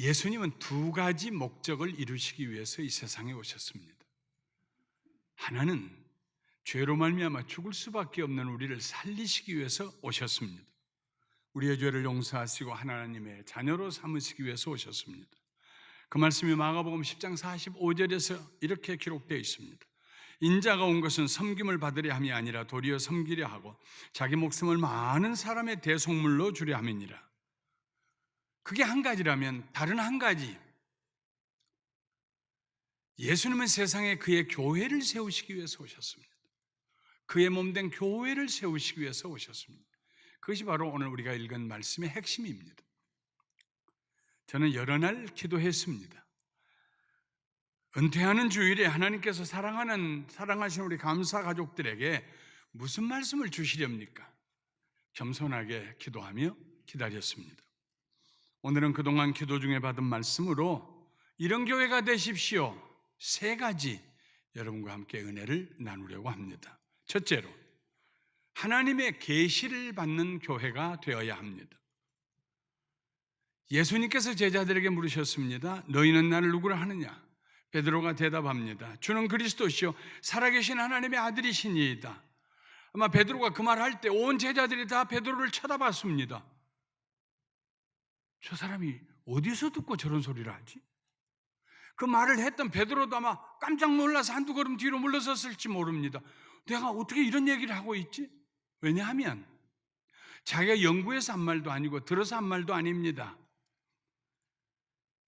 예수님은 두 가지 목적을 이루시기 위해서 이 세상에 오셨습니다. 하나는 죄로 말미암아 죽을 수밖에 없는 우리를 살리시기 위해서 오셨습니다. 우리의 죄를 용서하시고 하나님의 자녀로 삼으시기 위해서 오셨습니다. 그 말씀이 마가복음 10장 45절에서 이렇게 기록되어 있습니다. 인자가 온 것은 섬김을 받으려 함이 아니라 도리어 섬기려 하고 자기 목숨을 많은 사람의 대속물로 주려 함이니라. 그게 한 가지라면 다른 한 가지, 예수님은 세상에 그의 교회를 세우시기 위해서 오셨습니다. 그의 몸된 교회를 세우시기 위해서 오셨습니다. 그것이 바로 오늘 우리가 읽은 말씀의 핵심입니다. 저는 여러 날 기도했습니다. 은퇴하는 주일에 하나님께서 사랑하신 우리 감사 가족들에게 무슨 말씀을 주시렵니까? 겸손하게 기도하며 기다렸습니다. 오늘은 그동안 기도 중에 받은 말씀으로 이런 교회가 되십시오. 세 가지 여러분과 함께 은혜를 나누려고 합니다. 첫째로, 하나님의 계시를 받는 교회가 되어야 합니다. 예수님께서 제자들에게 물으셨습니다. 너희는 나를 누구라 하느냐? 베드로가 대답합니다. 주는 그리스도시요 살아계신 하나님의 아들이시니이다. 아마 베드로가 그 말할 때 온 제자들이 다 베드로를 쳐다봤습니다. 저 사람이 어디서 듣고 저런 소리를 하지? 그 말을 했던 베드로도 아마 깜짝 놀라서 한두 걸음 뒤로 물러섰을지 모릅니다. 내가 어떻게 이런 얘기를 하고 있지? 왜냐하면 자기가 연구해서 한 말도 아니고 들어서 한 말도 아닙니다.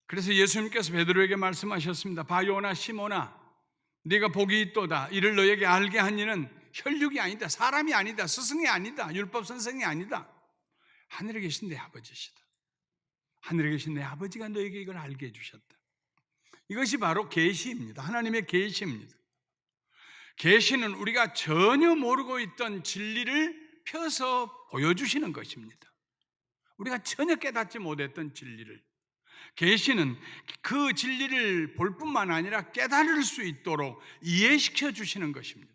그래서 예수님께서 베드로에게 말씀하셨습니다. 바요나 시몬아, 네가 복이 있도다. 이를 너에게 알게 한 이는 혈육이 아니다, 사람이 아니다, 스승이 아니다, 율법 선생이 아니다. 하늘에 계신 내 아버지시다. 하늘에 계신 내 아버지가 너에게 이걸 알게 해주셨다. 이것이 바로 계시입니다. 하나님의 계시입니다. 계시는 우리가 전혀 모르고 있던 진리를 펴서 보여주시는 것입니다. 우리가 전혀 깨닫지 못했던 진리를, 계시는 그 진리를 볼 뿐만 아니라 깨달을 수 있도록 이해시켜 주시는 것입니다.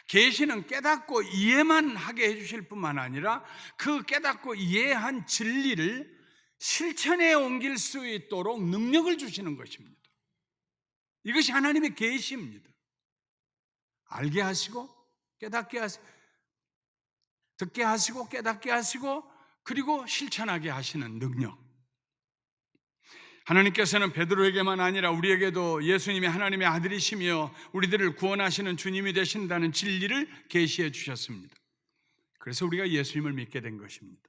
계시는 깨닫고 이해만 하게 해주실 뿐만 아니라 그 깨닫고 이해한 진리를 실천에 옮길 수 있도록 능력을 주시는 것입니다. 이것이 하나님의 계시입니다. 알게 하시고 깨닫게 하시고 듣게 하시고 깨닫게 하시고 그리고 실천하게 하시는 능력. 하나님께서는 베드로에게만 아니라 우리에게도 예수님이 하나님의 아들이시며 우리들을 구원하시는 주님이 되신다는 진리를 계시해 주셨습니다. 그래서 우리가 예수님을 믿게 된 것입니다.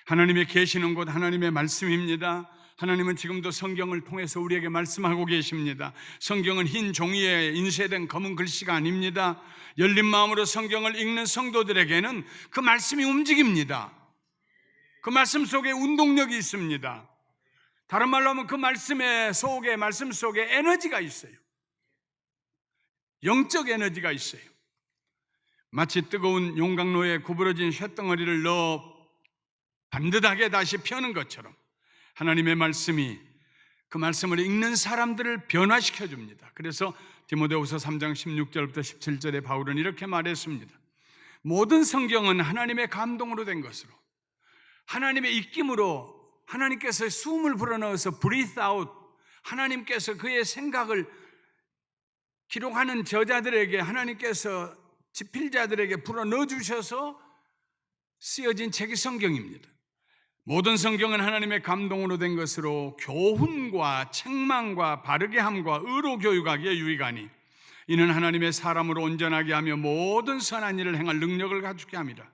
하나님의 계시는 곧 하나님의 말씀입니다. 하나님은 지금도 성경을 통해서 우리에게 말씀하고 계십니다. 성경은 흰 종이에 인쇄된 검은 글씨가 아닙니다. 열린 마음으로 성경을 읽는 성도들에게는 그 말씀이 움직입니다. 그 말씀 속에 운동력이 있습니다. 다른 말로 하면 그 말씀 속에 에너지가 있어요. 영적 에너지가 있어요. 마치 뜨거운 용광로에 구부러진 쇳덩어리를 넣어 반듯하게 다시 펴는 것처럼 하나님의 말씀이 그 말씀을 읽는 사람들을 변화시켜 줍니다. 그래서 디모데후서 3장 16절부터 17절에 바울은 이렇게 말했습니다. 모든 성경은 하나님의 감동으로 된 것으로, 하나님의 입김으로 하나님께서 숨을 불어넣어서 breathe out, 하나님께서 그의 생각을 기록하는 저자들에게, 하나님께서 집필자들에게 불어넣어 주셔서 쓰여진 책이 성경입니다. 모든 성경은 하나님의 감동으로 된 것으로 교훈과 책망과 바르게 함과 의로 교육하기에 유익하니 이는 하나님의 사람으로 온전하게 하며 모든 선한 일을 행할 능력을 갖추게 함이라.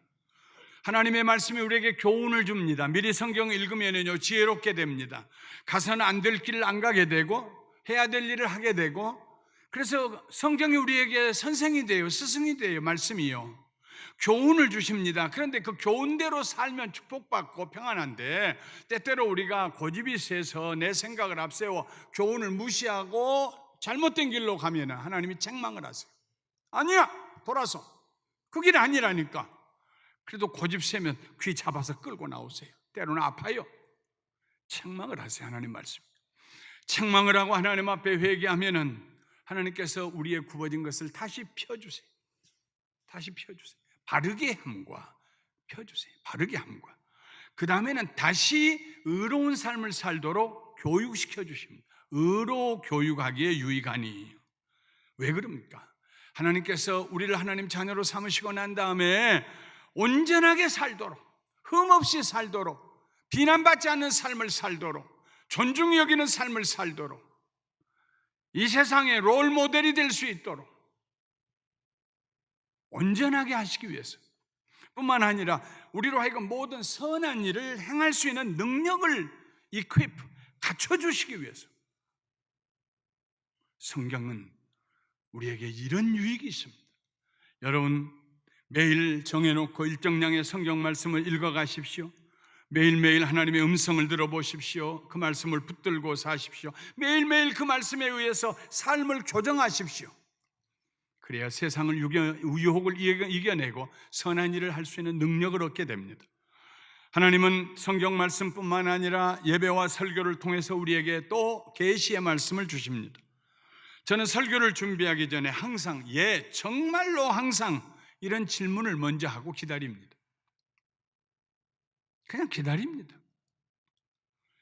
하나님의 말씀이 우리에게 교훈을 줍니다. 미리 성경을 읽으면요 지혜롭게 됩니다. 가서는 안 될 길을 안 가게 되고 해야 될 일을 하게 되고, 그래서 성경이 우리에게 선생이 돼요. 스승이 돼요. 말씀이요 교훈을 주십니다. 그런데 그 교훈대로 살면 축복받고 평안한데, 때때로 우리가 고집이 세서 내 생각을 앞세워 교훈을 무시하고 잘못된 길로 가면 하나님이 책망을 하세요. 아니야, 돌아서. 그 길 아니라니까. 그래도 고집 세면 귀 잡아서 끌고 나오세요. 때로는 아파요. 책망을 하세요. 하나님 말씀. 책망을 하고 하나님 앞에 회개하면은 하나님께서 우리의 굽어진 것을 다시 펴주세요. 다시 펴주세요. 바르게 함과 펴주세요. 바르게 함과. 그 다음에는 다시 의로운 삶을 살도록 교육시켜 주십니다. 의로 교육하기에 유익하니. 왜 그럽니까? 하나님께서 우리를 하나님 자녀로 삼으시고 난 다음에 온전하게 살도록, 흠없이 살도록, 비난받지 않는 삶을 살도록, 존중히 여기는 삶을 살도록, 이 세상의 롤 모델이 될 수 있도록 온전하게 하시기 위해서, 뿐만 아니라 우리로 하여금 모든 선한 일을 행할 수 있는 능력을 갖춰주시기 위해서. 성경은 우리에게 이런 유익이 있습니다. 여러분, 매일 정해놓고 일정량의 성경 말씀을 읽어가십시오. 매일매일 하나님의 음성을 들어보십시오. 그 말씀을 붙들고 사십시오. 매일매일 그 말씀에 의해서 삶을 교정하십시오. 그래야 세상을 유혹을 이겨내고 선한 일을 할 수 있는 능력을 얻게 됩니다. 하나님은 성경 말씀뿐만 아니라 예배와 설교를 통해서 우리에게 또 계시의 말씀을 주십니다. 저는 설교를 준비하기 전에 항상 정말로 항상 이런 질문을 먼저 하고 기다립니다. 그냥 기다립니다.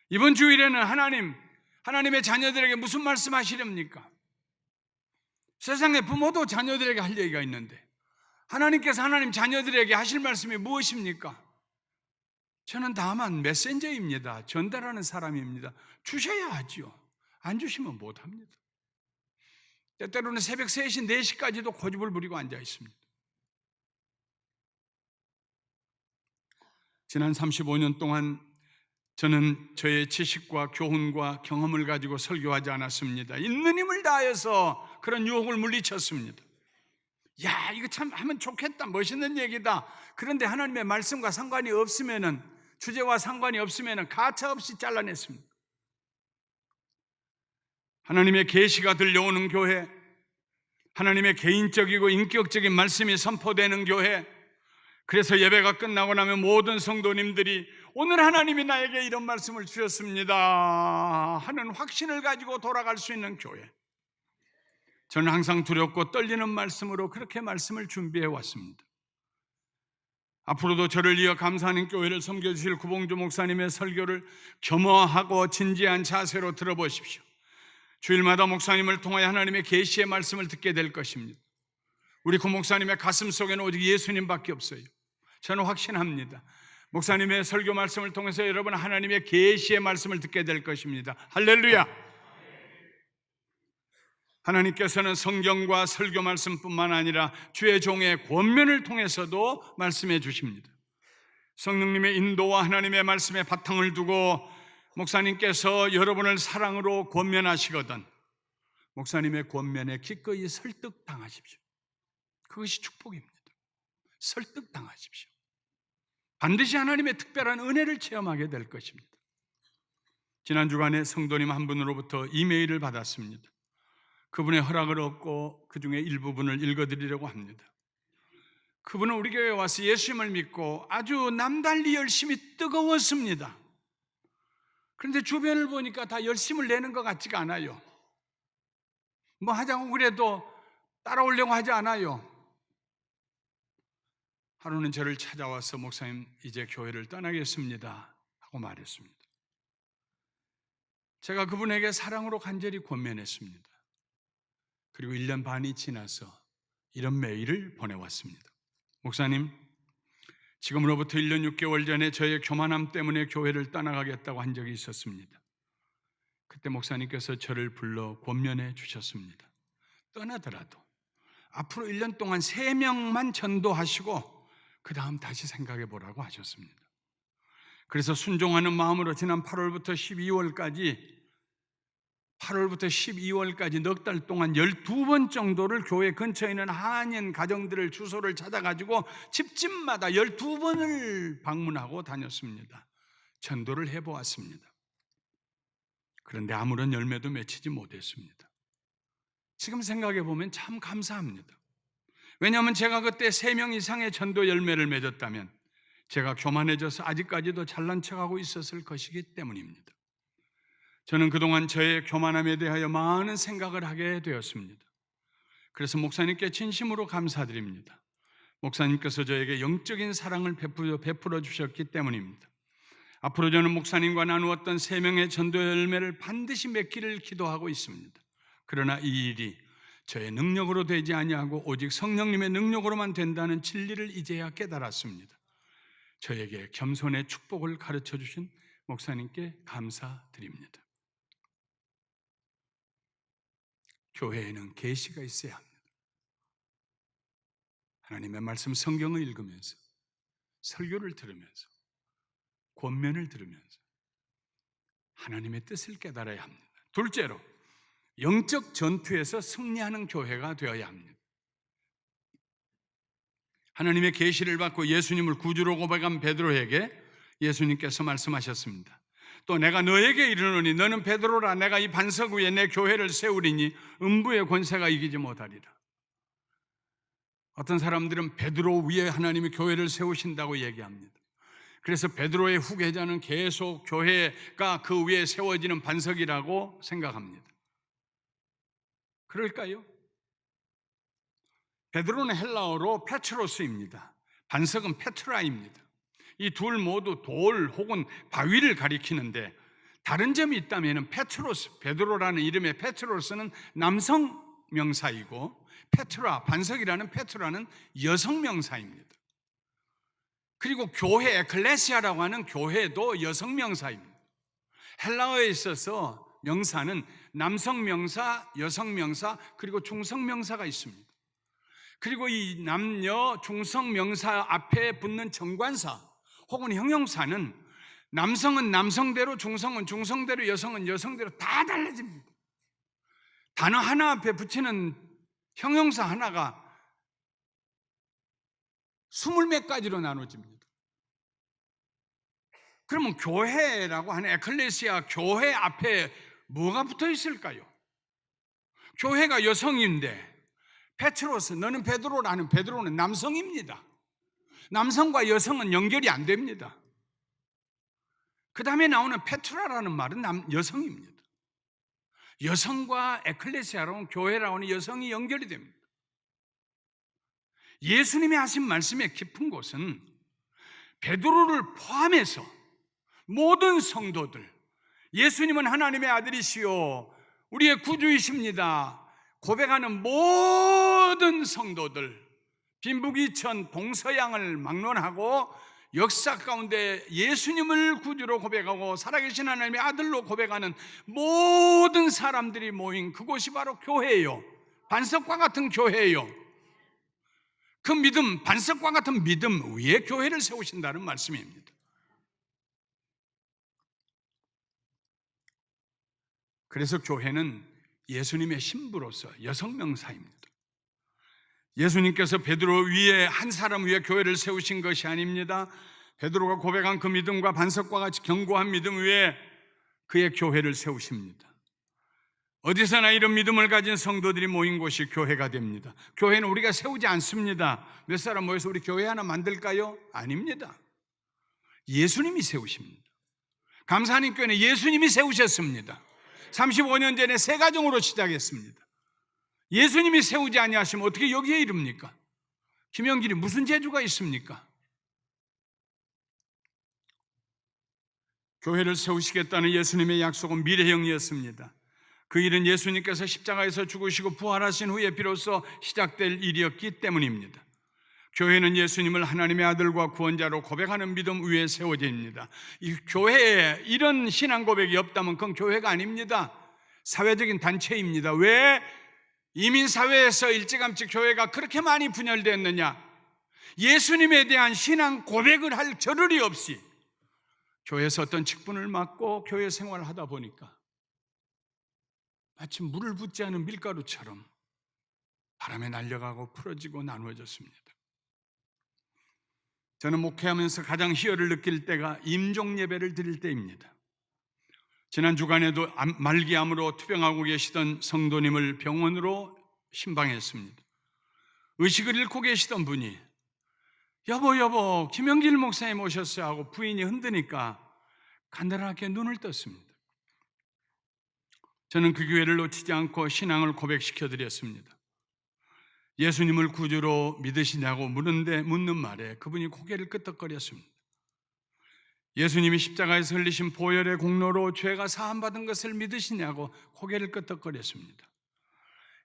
이번 주일에는 하나님의 자녀들에게 무슨 말씀하시렵니까? 세상의 부모도 자녀들에게 할 얘기가 있는데 하나님께서 하나님 자녀들에게 하실 말씀이 무엇입니까? 저는 다만 메신저입니다. 전달하는 사람입니다. 주셔야 하지요. 안 주시면 못합니다. 때때로는 새벽 3시, 4시까지도 고집을 부리고 앉아 있습니다. 지난 35년 동안 저는 저의 지식과 교훈과 경험을 가지고 설교하지 않았습니다. 있는 힘을 다해서 그런 유혹을 물리쳤습니다. 야, 이거 참 하면 좋겠다, 멋있는 얘기다. 그런데 하나님의 말씀과 상관이 없으면은, 주제와 상관이 없으면은 가차없이 잘라냈습니다. 하나님의 계시가 들려오는 교회, 하나님의 개인적이고 인격적인 말씀이 선포되는 교회, 그래서 예배가 끝나고 나면 모든 성도님들이 오늘 하나님이 나에게 이런 말씀을 주셨습니다 하는 확신을 가지고 돌아갈 수 있는 교회. 저는 항상 두렵고 떨리는 말씀으로 그렇게 말씀을 준비해 왔습니다. 앞으로도 저를 이어 감사하는 교회를 섬겨주실 구봉주 목사님의 설교를 겸허하고 진지한 자세로 들어보십시오. 주일마다 목사님을 통하여 하나님의 계시의 말씀을 듣게 될 것입니다. 우리 구 목사님의 가슴 속에는 오직 예수님밖에 없어요. 저는 확신합니다. 목사님의 설교 말씀을 통해서 여러분 하나님의 계시의 말씀을 듣게 될 것입니다. 할렐루야. 하나님께서는 성경과 설교 말씀뿐만 아니라 주의 종의 권면을 통해서도 말씀해 주십니다. 성령님의 인도와 하나님의 말씀에 바탕을 두고 목사님께서 여러분을 사랑으로 권면하시거든 목사님의 권면에 기꺼이 설득당하십시오. 그것이 축복입니다. 설득당하십시오. 반드시 하나님의 특별한 은혜를 체험하게 될 것입니다. 지난 주간에 성도님 한 분으로부터 이메일을 받았습니다. 그분의 허락을 얻고 그 중에 일부분을 읽어드리려고 합니다. 그분은 우리 교회에 와서 예수님을 믿고 아주 남달리 열심히 뜨거웠습니다. 그런데 주변을 보니까 다 열심을 내는 것 같지가 않아요. 뭐 하자고 그래도 따라오려고 하지 않아요. 하루는 저를 찾아와서 목사님 이제 교회를 떠나겠습니다 하고 말했습니다. 제가 그분에게 사랑으로 간절히 권면했습니다. 그리고 1년 반이 지나서 이런 메일을 보내왔습니다. 목사님, 지금으로부터 1년 6개월 전에 저의 교만함 때문에 교회를 떠나가겠다고 한 적이 있었습니다. 그때 목사님께서 저를 불러 권면해 주셨습니다. 떠나더라도 앞으로 1년 동안 3명만 전도하시고 그 다음 다시 생각해 보라고 하셨습니다. 그래서 순종하는 마음으로 지난 8월부터 12월까지 넉 달 동안 12번 정도를 교회 근처에 있는 한인 가정들을 주소를 찾아가지고 집집마다 12번을 방문하고 다녔습니다. 전도를 해보았습니다. 그런데 아무런 열매도 맺히지 못했습니다. 지금 생각해 보면 참 감사합니다. 왜냐하면 제가 그때 3명 이상의 전도 열매를 맺었다면 제가 교만해져서 아직까지도 잘난 척하고 있었을 것이기 때문입니다. 저는 그동안 저의 교만함에 대하여 많은 생각을 하게 되었습니다. 그래서 목사님께 진심으로 감사드립니다. 목사님께서 저에게 영적인 사랑을 베풀어 주셨기 때문입니다. 앞으로 저는 목사님과 나누었던 3명의 전도 열매를 반드시 맺기를 기도하고 있습니다. 그러나 이 일이 저의 능력으로 되지 아니하고 오직 성령님의 능력으로만 된다는 진리를 이제야 깨달았습니다. 저에게 겸손의 축복을 가르쳐 주신 목사님께 감사드립니다. 교회에는 계시가 있어야 합니다. 하나님의 말씀 성경을 읽으면서, 설교를 들으면서, 권면을 들으면서 하나님의 뜻을 깨달아야 합니다. 둘째로, 영적 전투에서 승리하는 교회가 되어야 합니다. 하나님의 계시를 받고 예수님을 구주로 고백한 베드로에게 예수님께서 말씀하셨습니다. 또 내가 너에게 이르노니 너는 베드로라. 내가 이 반석 위에 내 교회를 세우리니 음부의 권세가 이기지 못하리라. 어떤 사람들은 베드로 위에 하나님이 교회를 세우신다고 얘기합니다. 그래서 베드로의 후계자는 계속 교회가 그 위에 세워지는 반석이라고 생각합니다. 그럴까요? 베드로는 헬라어로 페트로스입니다. 반석은 페트라입니다. 이 둘 모두 돌 혹은 바위를 가리키는데 다른 점이 있다면 페트로스, 베드로라는 이름의 페트로스는 남성 명사이고 페트라, 반석이라는 페트라는 여성 명사입니다. 그리고 교회, 에클레시아라고 하는 교회도 여성 명사입니다. 헬라어에 있어서 명사는 남성 명사, 여성 명사, 그리고 중성 명사가 있습니다. 그리고 이 남녀 중성 명사 앞에 붙는 정관사 혹은 형용사는 남성은 남성대로, 중성은 중성대로, 여성은 여성대로 다 달라집니다. 단어 하나 앞에 붙이는 형용사 하나가 20몇 가지로 나눠집니다. 그러면 교회라고 하는 에클레시아 교회 앞에 뭐가 붙어 있을까요? 교회가 여성인데 페트로스, 너는 베드로라는 베드로는 남성입니다. 남성과 여성은 연결이 안 됩니다. 그 다음에 나오는 페트라라는 말은 여성입니다. 여성과 에클레시아라는 교회라고 하는 여성이 연결이 됩니다. 예수님이 하신 말씀의 깊은 곳은 베드로를 포함해서 모든 성도들, 예수님은 하나님의 아들이시요 우리의 구주이십니다 고백하는 모든 성도들, 빈부귀천 동서양을 막론하고 역사 가운데 예수님을 구주로 고백하고 살아계신 하나님의 아들로 고백하는 모든 사람들이 모인 그곳이 바로 교회예요. 반석과 같은 교회예요. 그 믿음, 반석과 같은 믿음 위에 교회를 세우신다는 말씀입니다. 그래서 교회는 예수님의 신부로서 여성 명사입니다. 예수님께서 베드로 위에 한 사람 위에 교회를 세우신 것이 아닙니다. 베드로가 고백한 그 믿음과 반석과 같이 견고한 믿음 위에 그의 교회를 세우십니다. 어디서나 이런 믿음을 가진 성도들이 모인 곳이 교회가 됩니다. 교회는 우리가 세우지 않습니다. 몇 사람 모여서 우리 교회 하나 만들까요? 아닙니다. 예수님이 세우십니다. 감사하는 교회는 예수님이 세우셨습니다. 35년 전에 새 가정으로 시작했습니다. 예수님이 세우지 아니하시면 어떻게 여기에 이릅니까? 김영길이 무슨 재주가 있습니까? 교회를 세우시겠다는 예수님의 약속은 미래형이었습니다. 그 일은 예수님께서 십자가에서 죽으시고 부활하신 후에 비로소 시작될 일이었기 때문입니다. 교회는 예수님을 하나님의 아들과 구원자로 고백하는 믿음 위에 세워집니다. 이 교회에 이런 신앙 고백이 없다면 그건 교회가 아닙니다. 사회적인 단체입니다. 왜 이민사회에서 일찌감치 교회가 그렇게 많이 분열되었느냐? 예수님에 대한 신앙 고백을 할 겨를이 없이 교회에서 어떤 직분을 맡고 교회 생활을 하다 보니까 마치 물을 붓지 않은 밀가루처럼 바람에 날려가고 풀어지고 나누어졌습니다. 저는 목회하면서 가장 희열을 느낄 때가 임종 예배를 드릴 때입니다. 지난 주간에도 말기암으로 투병하고 계시던 성도님을 병원으로 신방했습니다. 의식을 잃고 계시던 분이 여보 김영길 목사님 오셨어요 하고 부인이 흔드니까 간단하게 눈을 떴습니다. 저는 그 기회를 놓치지 않고 신앙을 고백시켜 드렸습니다. 예수님을 구주로 믿으시냐고 묻는 말에 그분이 고개를 끄덕거렸습니다. 예수님이 십자가에서 흘리신 보혈의 공로로 죄가 사함받은 것을 믿으시냐고 고개를 끄덕거렸습니다.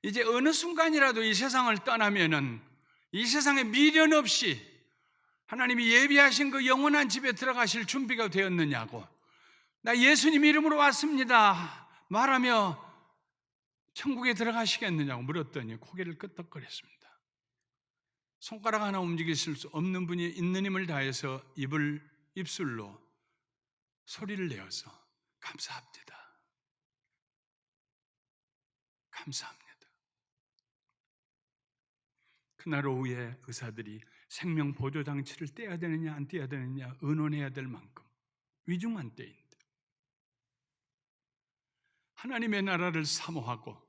이제 어느 순간이라도 이 세상을 떠나면은 이 세상에 미련 없이 하나님이 예비하신 그 영원한 집에 들어가실 준비가 되었느냐고, 나 예수님 이름으로 왔습니다 말하며 천국에 들어가시겠느냐고 물었더니 고개를 끄덕거렸습니다. 손가락 하나 움직이실 수 없는 분이 있는 힘을 다해서 입술로 소리를 내어서 감사합니다, 감사합니다. 그날 오후에 의사들이 생명 보조 장치를 떼야 되느냐 안 떼야 되느냐 의논해야 될 만큼 위중한 때인데, 하나님의 나라를 사모하고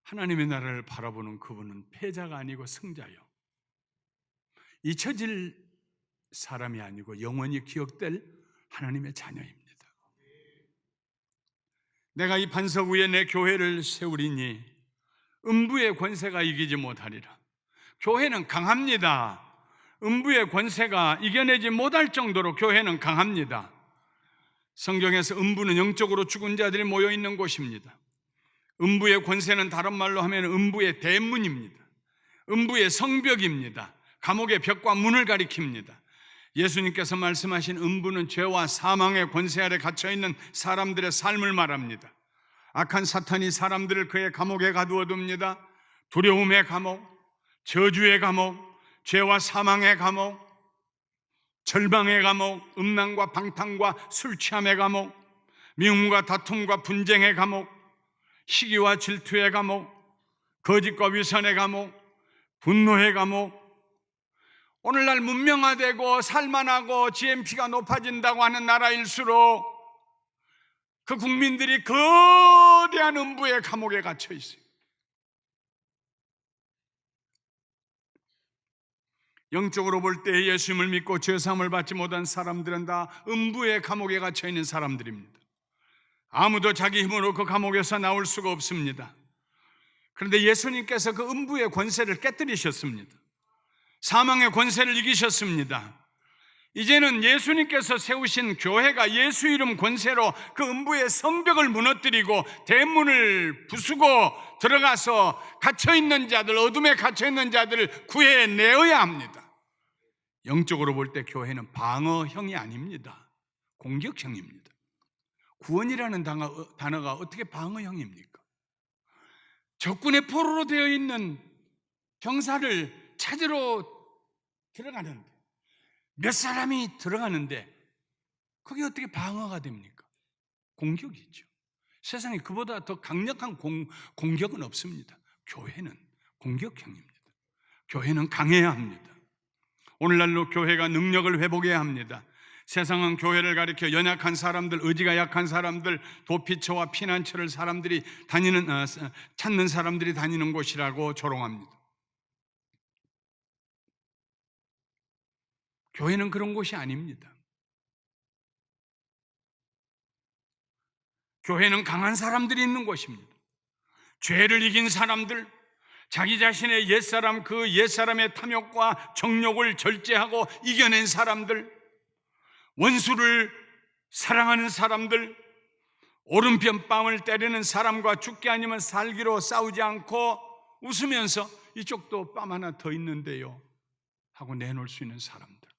하나님의 나라를 바라보는 그분은 패자가 아니고 승자요, 잊혀질 사람이 아니고 영원히 기억될 하나님의 자녀입니다. 내가 이 반석 위에 내 교회를 세우리니 음부의 권세가 이기지 못하리라. 교회는 강합니다. 음부의 권세가 이겨내지 못할 정도로 교회는 강합니다. 성경에서 음부는 영적으로 죽은 자들이 모여 있는 곳입니다. 음부의 권세는 다른 말로 하면 음부의 대문입니다. 음부의 성벽입니다. 감옥의 벽과 문을 가리킵니다. 예수님께서 말씀하신 음부는 죄와 사망의 권세 아래 갇혀있는 사람들의 삶을 말합니다. 악한 사탄이 사람들을 그의 감옥에 가두어둡니다. 두려움의 감옥, 저주의 감옥, 죄와 사망의 감옥, 절망의 감옥, 음란과 방탕과 술 취함의 감옥, 미움과 다툼과 분쟁의 감옥, 시기와 질투의 감옥, 거짓과 위선의 감옥, 분노의 감옥. 오늘날 문명화되고 살만하고 GNP가 높아진다고 하는 나라일수록 그 국민들이 거대한 음부의 감옥에 갇혀 있어요. 영적으로 볼 때 예수님을 믿고 죄사함을 받지 못한 사람들은 다 음부의 감옥에 갇혀 있는 사람들입니다. 아무도 자기 힘으로 그 감옥에서 나올 수가 없습니다. 그런데 예수님께서 그 음부의 권세를 깨뜨리셨습니다. 사망의 권세를 이기셨습니다. 이제는 예수님께서 세우신 교회가 예수 이름 권세로 그 음부의 성벽을 무너뜨리고 대문을 부수고 들어가서 갇혀있는 자들, 어둠에 갇혀있는 자들을 구해내어야 합니다. 영적으로 볼 때 교회는 방어형이 아닙니다. 공격형입니다. 구원이라는 단어가 어떻게 방어형입니까? 적군의 포로로 되어 있는 병사를 찾으러 들어가는데, 몇 사람이 들어가는데 그게 어떻게 방어가 됩니까? 공격이죠. 세상에 그보다 더 강력한 공격은 없습니다. 교회는 공격형입니다. 교회는 강해야 합니다. 오늘날로 교회가 능력을 회복해야 합니다. 세상은 교회를 가리켜 연약한 사람들, 의지가 약한 사람들, 도피처와 피난처를 찾는 사람들이 다니는 곳이라고 조롱합니다. 교회는 그런 곳이 아닙니다. 교회는 강한 사람들이 있는 곳입니다. 죄를 이긴 사람들, 자기 자신의 옛사람, 그 옛사람의 탐욕과 정욕을 절제하고 이겨낸 사람들, 원수를 사랑하는 사람들, 오른편 뺨을 때리는 사람과 죽게 아니면 살기로 싸우지 않고 웃으면서 이쪽도 뺨 하나 더 있는데요 하고 내놓을 수 있는 사람들.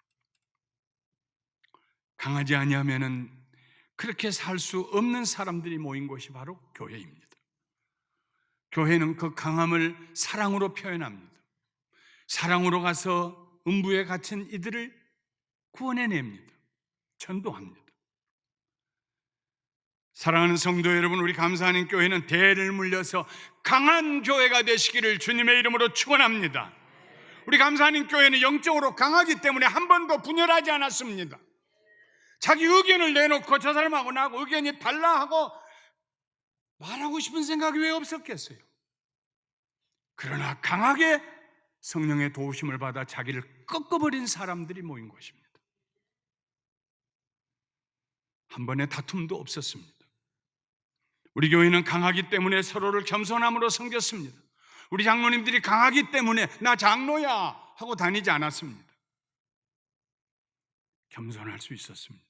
강하지 아니하면은 그렇게 살 수 없는 사람들이 모인 곳이 바로 교회입니다. 교회는 그 강함을 사랑으로 표현합니다. 사랑으로 가서 음부에 갇힌 이들을 구원해냅니다. 전도합니다. 사랑하는 성도 여러분, 우리 감사하는 교회는 대를 물려서 강한 교회가 되시기를 주님의 이름으로 축원합니다. 우리 감사하는 교회는 영적으로 강하기 때문에 한 번도 분열하지 않았습니다. 자기 의견을 내놓고 저 사람하고 나하고 의견이 달라 하고 말하고 싶은 생각이 왜 없었겠어요? 그러나 강하게 성령의 도우심을 받아 자기를 꺾어버린 사람들이 모인 것입니다. 한 번의 다툼도 없었습니다. 우리 교회는 강하기 때문에 서로를 겸손함으로 섬겼습니다. 우리 장로님들이 강하기 때문에 나 장로야 하고 다니지 않았습니다. 겸손할 수 있었습니다.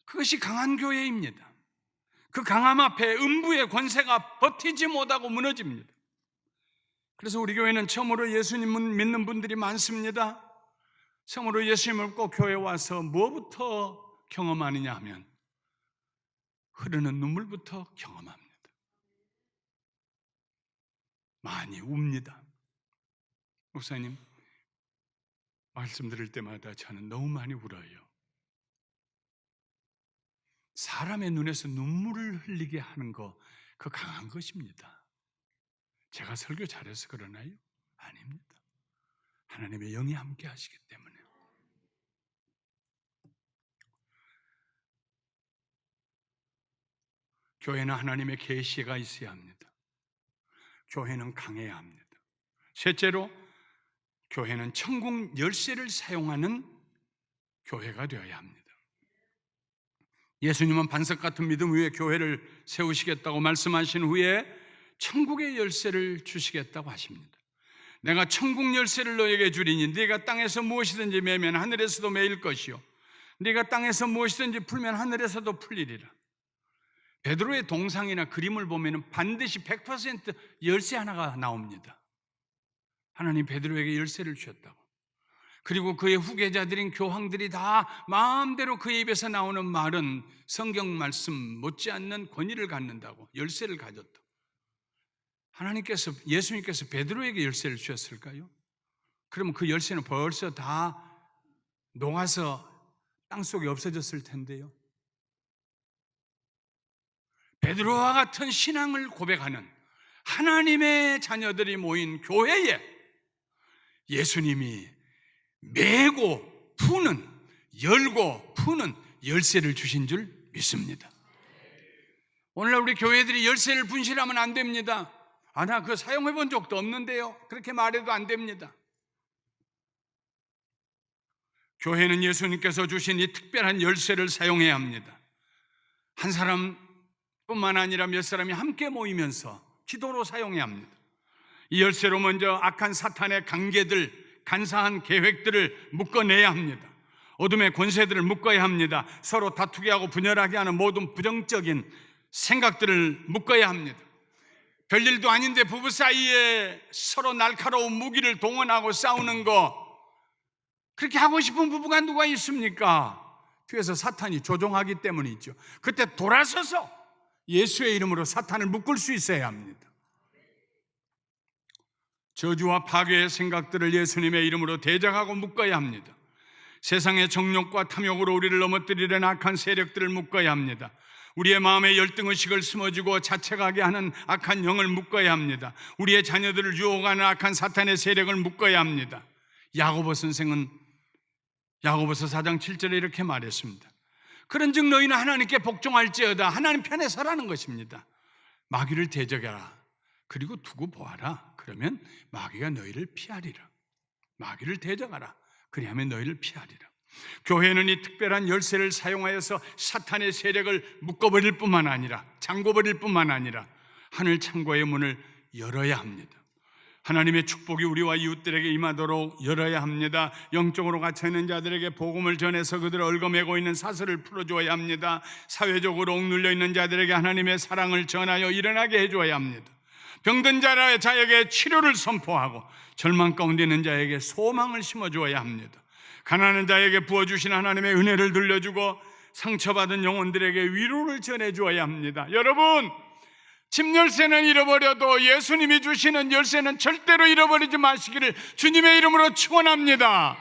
그것이 강한 교회입니다. 그 강함 앞에 음부의 권세가 버티지 못하고 무너집니다. 그래서 우리 교회는 처음으로 예수님을 믿는 분들이 많습니다. 처음으로 예수님을 믿고 교회에 와서 뭐부터 경험하느냐 하면 흐르는 눈물부터 경험합니다. 많이 웁니다. 목사님, 말씀 들을 때마다 저는 너무 많이 울어요. 사람의 눈에서 눈물을 흘리게 하는 거, 그 강한 것입니다. 제가 설교 잘해서 그러나요? 아닙니다. 하나님의 영이 함께 하시기 때문에. 교회는 하나님의 계시가 있어야 합니다. 교회는 강해야 합니다. 셋째로, 교회는 천국 열쇠를 사용하는 교회가 되어야 합니다. 예수님은 반석 같은 믿음 위에 교회를 세우시겠다고 말씀하신 후에 천국의 열쇠를 주시겠다고 하십니다. 내가 천국 열쇠를 너에게 주리니 네가 땅에서 무엇이든지 매면 하늘에서도 매일 것이요 네가 땅에서 무엇이든지 풀면 하늘에서도 풀리리라. 베드로의 동상이나 그림을 보면 반드시 100% 열쇠 하나가 나옵니다. 하나님 베드로에게 열쇠를 주셨다고. 그리고 그의 후계자들인 교황들이 다 마음대로 그의 입에서 나오는 말은 성경 말씀 못지않는 권위를 갖는다고, 열쇠를 가졌다. 예수님께서 베드로에게 열쇠를 주셨을까요? 그러면 그 열쇠는 벌써 다 녹아서 땅속에 없어졌을 텐데요. 베드로와 같은 신앙을 고백하는 하나님의 자녀들이 모인 교회에 예수님이 매고 푸는, 열고 푸는 열쇠를 주신 줄 믿습니다. 오늘날 우리 교회들이 열쇠를 분실하면 안 됩니다. 나 그거 사용해 본 적도 없는데요. 그렇게 말해도 안 됩니다. 교회는 예수님께서 주신 이 특별한 열쇠를 사용해야 합니다. 한 사람뿐만 아니라 몇 사람이 함께 모이면서 기도로 사용해야 합니다. 이 열쇠로 먼저 악한 사탄의 관계들, 간사한 계획들을 묶어내야 합니다. 어둠의 권세들을 묶어야 합니다. 서로 다투게 하고 분열하게 하는 모든 부정적인 생각들을 묶어야 합니다. 별일도 아닌데 부부 사이에 서로 날카로운 무기를 동원하고 싸우는 거, 그렇게 하고 싶은 부부가 누가 있습니까? 뒤에서 사탄이 조종하기 때문이죠. 그때 돌아서서 예수의 이름으로 사탄을 묶을 수 있어야 합니다. 저주와 파괴의 생각들을 예수님의 이름으로 대적하고 묶어야 합니다. 세상의 정욕과 탐욕으로 우리를 넘어뜨리려는 악한 세력들을 묶어야 합니다. 우리의 마음에 열등의식을 심어주고 자책하게 하는 악한 영을 묶어야 합니다. 우리의 자녀들을 유혹하는 악한 사탄의 세력을 묶어야 합니다. 야고보 선생은 야고보서 4장 7절에 이렇게 말했습니다. 그런즉 너희는 하나님께 복종할지어다. 하나님 편에 서라는 것입니다. 마귀를 대적하라. 그리고 두고 보아라. 그러면 마귀가 너희를 피하리라. 마귀를 대적하라. 그리하면 너희를 피하리라. 교회는 이 특별한 열쇠를 사용하여서 사탄의 세력을 묶어버릴 뿐만 아니라, 잠궈버릴 뿐만 아니라 하늘 창고의 문을 열어야 합니다. 하나님의 축복이 우리와 이웃들에게 임하도록 열어야 합니다. 영적으로 갇혀있는 자들에게 복음을 전해서 그들을 얽어매고 있는 사슬을 풀어주어야 합니다. 사회적으로 억눌려 있는 자들에게 하나님의 사랑을 전하여 일어나게 해줘야 합니다. 병든 자에게 치료를 선포하고 절망 가운데 있는 자에게 소망을 심어주어야 합니다. 가난한 자에게 부어주신 하나님의 은혜를 들려주고 상처받은 영혼들에게 위로를 전해주어야 합니다. 여러분, 집 열쇠는 잃어버려도 예수님이 주시는 열쇠는 절대로 잃어버리지 마시기를 주님의 이름으로 축원합니다.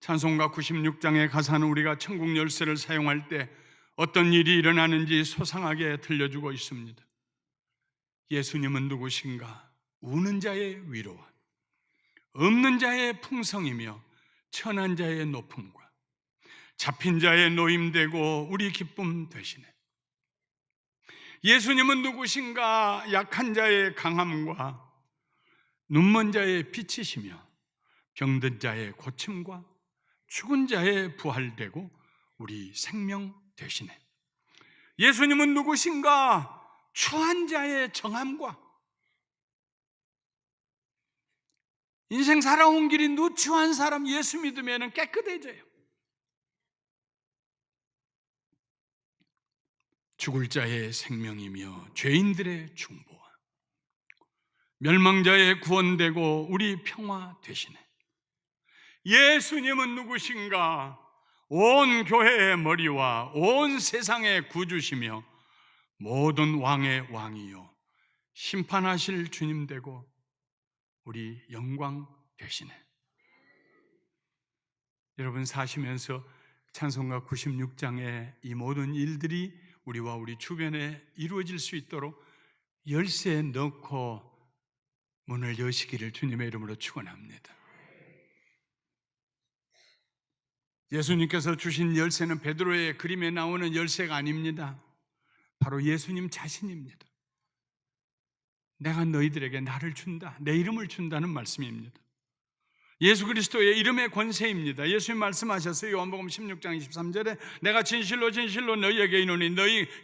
찬송가 96장의 가사는 우리가 천국 열쇠를 사용할 때 어떤 일이 일어나는지 소상하게 들려주고 있습니다. 예수님은 누구신가? 우는 자의 위로와 없는 자의 풍성이며 천한 자의 높음과 잡힌 자의 노임되고 우리 기쁨 되시네. 예수님은 누구신가? 약한 자의 강함과 눈먼 자의 빛이시며 병든 자의 고침과 죽은 자의 부활되고 우리 생명 되시네. 예수님은 누구신가? 추한 자의 정함과 인생 살아온 길이 누추한 사람 예수 믿으면 깨끗해져요. 죽을 자의 생명이며 죄인들의 중보와 멸망자의 구원되고 우리 평화 되시네. 예수님은 누구신가? 온 교회의 머리와 온 세상의 구주시며 모든 왕의 왕이요 심판하실 주님 되고 우리 영광 되시네. 여러분 사시면서 찬송가 96장의 이 모든 일들이 우리와 우리 주변에 이루어질 수 있도록 열쇠 넣고 문을 여시기를 주님의 이름으로 축원합니다. 예수님께서 주신 열쇠는 베드로의 그림에 나오는 열쇠가 아닙니다. 바로 예수님 자신입니다. 내가 너희들에게 나를 준다, 내 이름을 준다는 말씀입니다. 예수 그리스도의 이름의 권세입니다. 예수님 말씀하셨어요. 요한복음 16장 23절에 내가 진실로 진실로 너희에게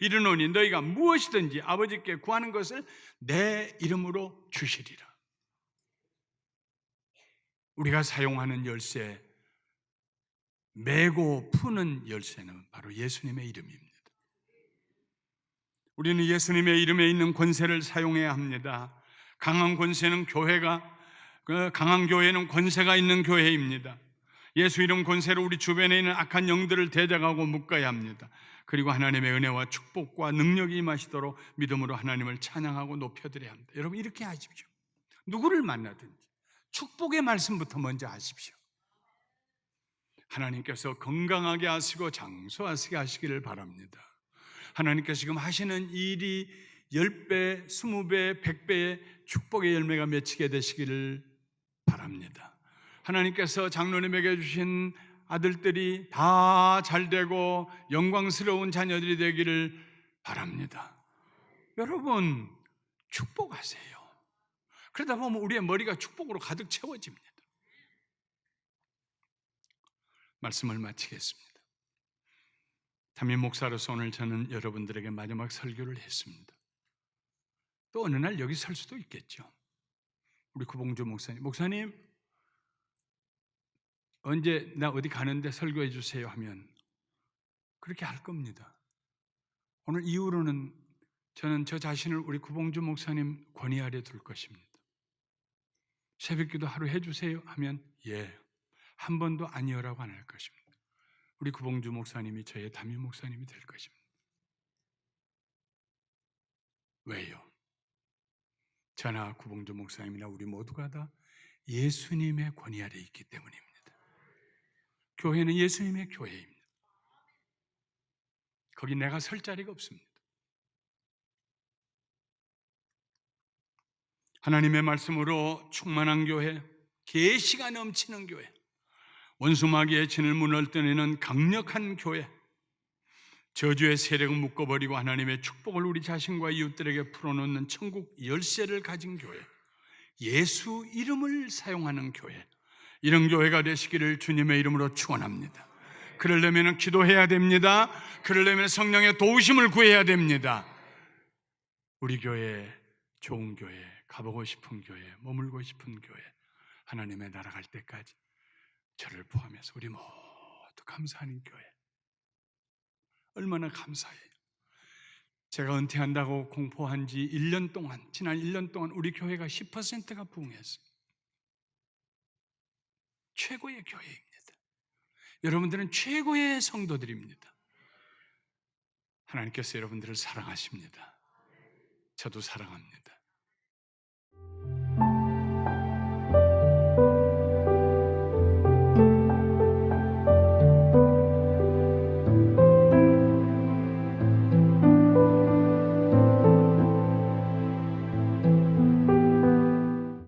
이르노니 너희가 무엇이든지 아버지께 구하는 것을 내 이름으로 주시리라. 우리가 사용하는 열쇠, 매고 푸는 열쇠는 바로 예수님의 이름입니다. 우리는 예수님의 이름에 있는 권세를 사용해야 합니다. 강한 권세는 강한 교회는 권세가 있는 교회입니다. 예수 이름 권세로 우리 주변에 있는 악한 영들을 대적하고 묶어야 합니다. 그리고 하나님의 은혜와 축복과 능력이 임하시도록 믿음으로 하나님을 찬양하고 높여드려야 합니다. 여러분 이렇게 하십시오. 누구를 만나든지 축복의 말씀부터 먼저 하십시오. 하나님께서 건강하게 하시고 장수하시게 하시기를 바랍니다. 하나님께서 지금 하시는 일이 10배, 20배, 100배의 축복의 열매가 맺히게 되시기를 바랍니다. 하나님께서 장로님에게 주신 아들들이 다 잘되고 영광스러운 자녀들이 되기를 바랍니다. 여러분 축복하세요. 그러다 보면 우리의 머리가 축복으로 가득 채워집니다. 말씀을 마치겠습니다. 담임 목사로서 오늘 저는 여러분들에게 마지막 설교를 했습니다. 또 어느 날 여기 설 수도 있겠죠. 우리 구봉주 목사님 언제 나 어디 가는데 설교해 주세요 하면 그렇게 할 겁니다. 오늘 이후로는 저는 저 자신을 우리 구봉주 목사님 권위 아래 둘 것입니다. 새벽기도 하루 해주세요 하면 예, 한 번도 아니요라고 안 할 것입니다. 우리 구봉주 목사님이 저의 담임 목사님이 될 것입니다. 왜요? 저나 구봉주 목사님이나 우리 모두가 다 예수님의 권위 아래 있기 때문입니다. 교회는 예수님의 교회입니다. 거기 내가 설 자리가 없습니다. 하나님의 말씀으로 충만한 교회, 계시가 넘치는 교회, 원수마귀의 진을 무너뜨리는 떠내는 강력한 교회, 저주의 세력을 묶어버리고 하나님의 축복을 우리 자신과 이웃들에게 풀어놓는 천국 열쇠를 가진 교회, 예수 이름을 사용하는 교회, 이런 교회가 되시기를 주님의 이름으로 축원합니다. 그러려면 기도해야 됩니다. 그러려면 성령의 도우심을 구해야 됩니다. 우리 교회, 좋은 교회, 가보고 싶은 교회, 머물고 싶은 교회, 하나님의 나라 갈 때까지 저를 포함해서 우리 모두 감사하는 교회. 얼마나 감사해요. 제가 은퇴한다고 공포한 지 1년 동안, 지난 1년 동안 우리 교회가 10%가 부흥했어요. 최고의 교회입니다. 여러분들은 최고의 성도들입니다. 하나님께서 여러분들을 사랑하십니다. 저도 사랑합니다.